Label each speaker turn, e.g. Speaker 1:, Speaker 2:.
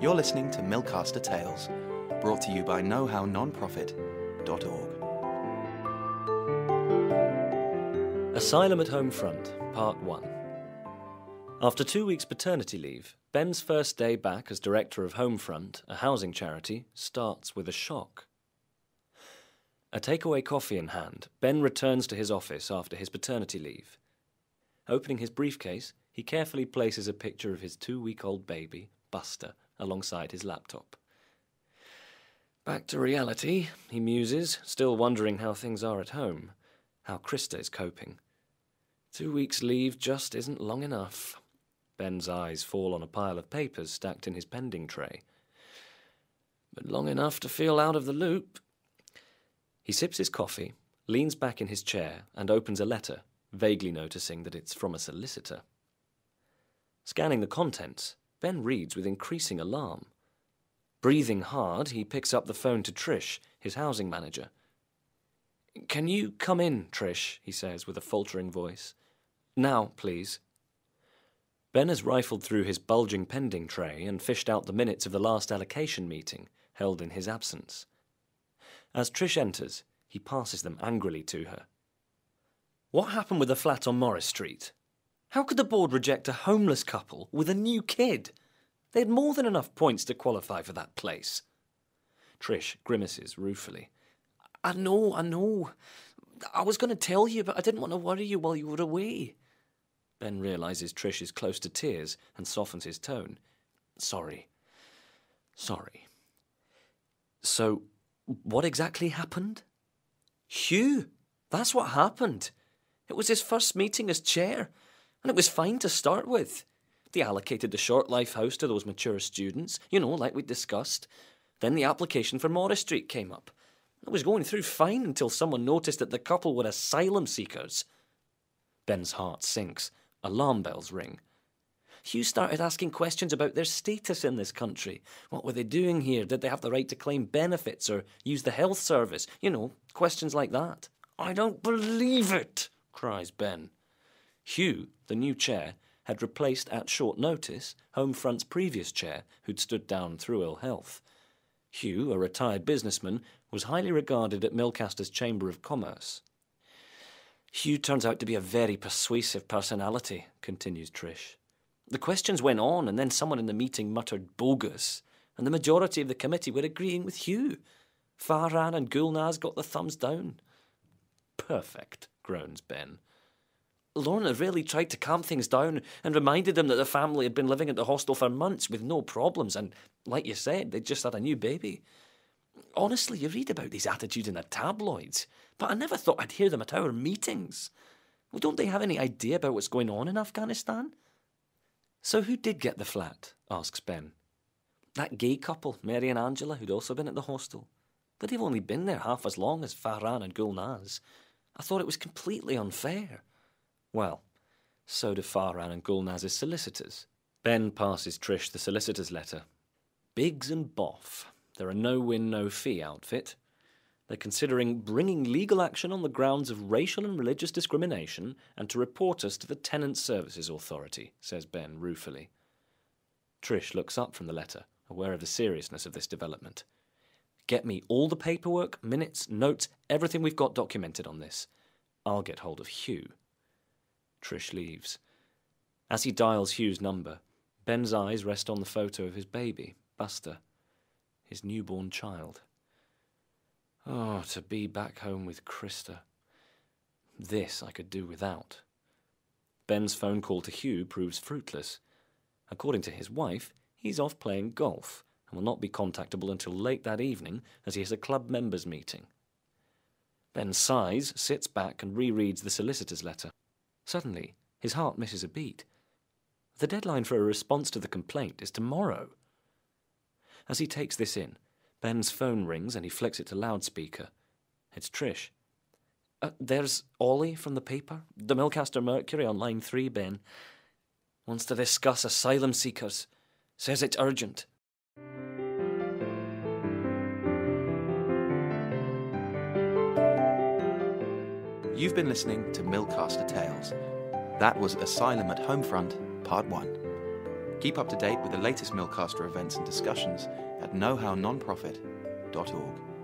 Speaker 1: You're listening to Millcaster Tales, brought to you by knowhownonprofit.org.
Speaker 2: Asylum at Home Front, Part 1. After 2 weeks' paternity leave, Ben's first day back as director of Homefront, a housing charity, starts with a shock. A takeaway coffee in hand, Ben returns to his office after his paternity leave. Opening his briefcase, he carefully places a picture of his 2-week-old baby, Buster, alongside his laptop. Back to reality, he muses, still wondering how things are at home, how Krista is coping. 2 weeks' leave just isn't long enough. Ben's eyes fall on a pile of papers stacked in his pending tray. But long enough to feel out of the loop. He sips his coffee, leans back in his chair, and opens a letter, vaguely noticing that it's from a solicitor. Scanning the contents, Ben reads with increasing alarm. Breathing hard, he picks up the phone to Trish, his housing manager. "Can you come in, Trish?" he says with a faltering voice. "Now, please." Ben has rifled through his bulging pending tray and fished out the minutes of the last allocation meeting, held in his absence. As Trish enters, he passes them angrily to her. "What happened with the flat on Morris Street? How could the board reject a homeless couple with a new kid? They had more than enough points to qualify for that place." Trish grimaces ruefully. I know. I was going to tell you, but I didn't want to worry you while you were away." Ben realises Trish is close to tears and softens his tone. Sorry. So, what exactly happened? Hugh, that's what happened. It was his first meeting as chair, and it was fine to start with. They allocated the short life house to those mature students, like we discussed. Then the application for Morris Street came up. It was going through fine until someone noticed that the couple were asylum seekers. Ben's heart sinks. Alarm bells ring. Hugh started asking questions about their status in this country. What were they doing here? Did they have the right to claim benefits or use the health service? Questions like that. "I don't believe it," cries Ben. Hugh, the new chair, had replaced at short notice Homefront's previous chair, who'd stood down through ill health. Hugh, a retired businessman, was highly regarded at Millcaster's Chamber of Commerce. "Hugh turns out to be a very persuasive personality," continues Trish. "The questions went on, and then someone in the meeting muttered bogus, and the majority of the committee were agreeing with Hugh. Farhan and Gulnaz got the thumbs down." "Perfect," groans Ben. "Lorna really tried to calm things down and reminded them that the family had been living at the hostel for months with no problems, and, like you said, they'd just had a new baby. Honestly, you read about these attitudes in the tabloids, but I never thought I'd hear them at our meetings. Well, don't they have any idea about what's going on in Afghanistan?" "So who did get the flat?" asks Ben. "That gay couple, Mary and Angela, who'd also been at the hostel. But they've only been there half as long as Farhan and Gulnaz. I thought it was completely unfair." "Well, so do Farhan and Gulnaz's solicitors." Ben passes Trish the solicitor's letter. "Biggs and Boff. They're a no-win, no-fee outfit. They're considering bringing legal action on the grounds of racial and religious discrimination and to report us to the Tenant Services Authority," says Ben ruefully. Trish looks up from the letter, aware of the seriousness of this development. "Get me all the paperwork, minutes, notes, everything we've got documented on this. I'll get hold of Hugh." Trish leaves. As he dials Hugh's number, Ben's eyes rest on the photo of his baby, Buster, his newborn child. Oh, to be back home with Krista. This I could do without. Ben's phone call to Hugh proves fruitless. According to his wife, he's off playing golf and will not be contactable until late that evening as he has a club members' meeting. Ben sighs, sits back and rereads the solicitor's letter. Suddenly, his heart misses a beat. The deadline for a response to the complaint is tomorrow. As he takes this in, Ben's phone rings and he flicks it to loudspeaker. It's Trish. "There's Ollie from the paper, the Millcaster Mercury on line 3, Ben. Wants to discuss asylum seekers. Says it's urgent."
Speaker 1: You've been listening to Millcaster Tales. That was Asylum at Homefront, Part 1. Keep up to date with the latest Millcaster events and discussions at knowhownonprofit.org.